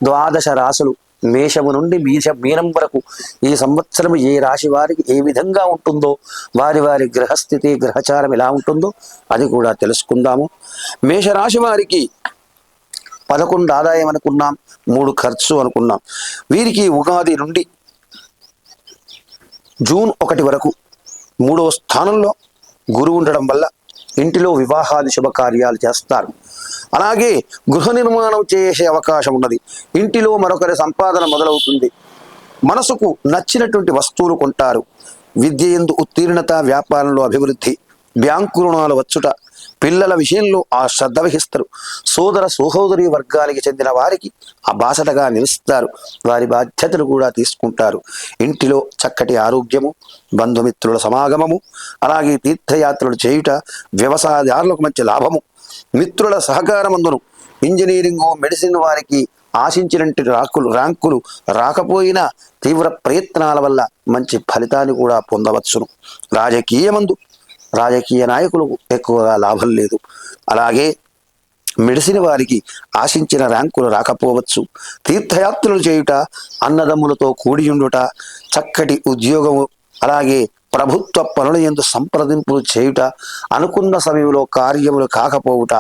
ద్వాదశ రాశులు మేషము నుండి మీనం వరకు ఈ సంవత్సరం ఏ రాశి వారికి ఏ విధంగా ఉంటుందో, వారి వారి గ్రహస్థితి గ్రహచారం ఎలా ఉంటుందో అది కూడా తెలుసుకుందాము. మేషరాశి వారికి 11 ఆదాయం అనుకున్నాం, 3 ఖర్చు అనుకున్నాం. వీరికి ఉగాది నుండి జూన్ 1 వరకు 3వ స్థానంలో గురువు ఉండడం వల్ల ఇంటిలో వివాహాది శుభకార్యాలు చేస్తారు. అలాగే గృహ నిర్మాణం చేసే అవకాశం ఉన్నది. ఇంటిలో మరొకరి సంపాదన మొదలవుతుంది. మనసుకు నచ్చినటువంటి వస్తువులు కొంటారు. విద్య యందు ఉత్తీర్ణత, వ్యాపారంలో అభివృద్ధి, బ్యాంకు రుణాలు వచ్చుట, పిల్లల విషయంలో ఆ శ్రద్ధ వహిస్తారు. సోదర సహోదరి వర్గానికి చెందిన వారికి ఆ బాసటగా నిలుస్తారు. వారి బాధ్యతలు కూడా తీసుకుంటారు. ఇంటిలో చక్కటి ఆరోగ్యము, బంధుమిత్రుల సమాగమము, అలాగే తీర్థయాత్రలు చేయుట, వ్యవసాయదారులకు మంచి లాభము, మిత్రుల సహకారమందును ఇంజనీరింగ్ మెడిసిన్ వారికి ఆశించినట్టు ర్యాంకులు రాకపోయినా తీవ్ర ప్రయత్నాల వల్ల మంచి ఫలితాన్ని కూడా పొందవచ్చును. రాజకీయ నాయకులకు ఎక్కువగా లాభం లేదు. అలాగే మెడిసిన్ వారికి ఆశించిన ర్యాంకులు రాకపోవచ్చు. తీర్థయాత్రలు చేయుట, అన్నదమ్ములతో కూడియుండుట, చక్కటి ఉద్యోగము, అలాగే ప్రభుత్వ పనుల యందు సంప్రదింపులు చేయుట, అనుకున్న సమయంలో కార్యములు కాకపోవుట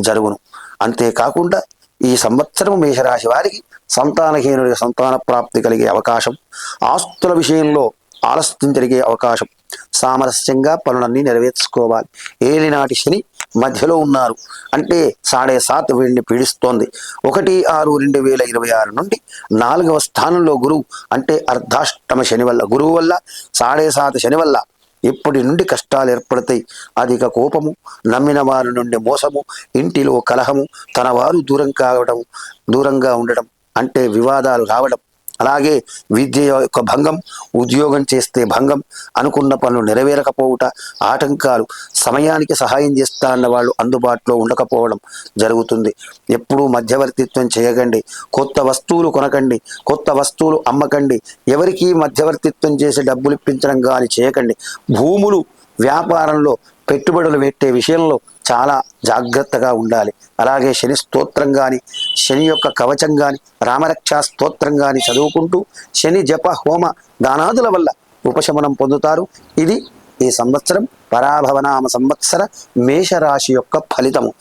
జరుగును. అంతేకాకుండా ఈ సంవత్సరం మేషరాశి వారికి సంతానహీనుడికి సంతాన ప్రాప్తి కలిగే అవకాశం, ఆస్తుల విషయంలో ఆలస్యం జరిగే అవకాశం, సామరస్యంగా పనులన్నీ నెరవేర్చుకోవాలి. ఏలినాటి శని మధ్యలో ఉన్నారు అంటే 7.5 వీడిని పీడిస్తోంది. 1/6/2026 నుండి 4వ స్థానంలో గురువు అంటే అర్ధాష్టమ శని వల్ల, గురువు వల్ల 7.5 శని వల్ల ఇప్పటి నుండి కష్టాలు ఏర్పడతాయి. అధిక కోపము, నమ్మిన వారి నుండి మోసము, ఇంటిలో కలహము, తన వారు దూరంగా ఉండడం అంటే వివాదాలు రావడం, అలాగే విద్య యొక్క భంగం, ఉద్యోగం చేస్తే భంగం, అనుకున్న పనులు నెరవేరకపోవుట, ఆటంకాలు, సమయానికి సహాయం చేస్తా అన్న వాళ్ళు అందుబాటులో ఉండకపోవడం జరుగుతుంది. ఎప్పుడూ మధ్యవర్తిత్వం చేయకండి. కొత్త వస్తువులు కొనకండి, కొత్త వస్తువులు అమ్మకండి. ఎవరికీ మధ్యవర్తిత్వం చేసి డబ్బులు ఇప్పించడం కానీ చేయకండి. భూములు, వ్యాపారంలో పెట్టుబడులు పెట్టే విషయంలో చాలా జాగ్రత్తగా ఉండాలి. అలాగే శని స్తోత్రం కానీ, శని యొక్క కవచం కానీ, రామరక్షా స్తోత్రం కానీ చదువుకుంటూ శని జప హోమ దానాదుల వల్ల ఉపశమనం పొందుతారు. ఇది ఈ సంవత్సరం పరాభవనామ సంవత్సర మేషరాశి యొక్క ఫలితము.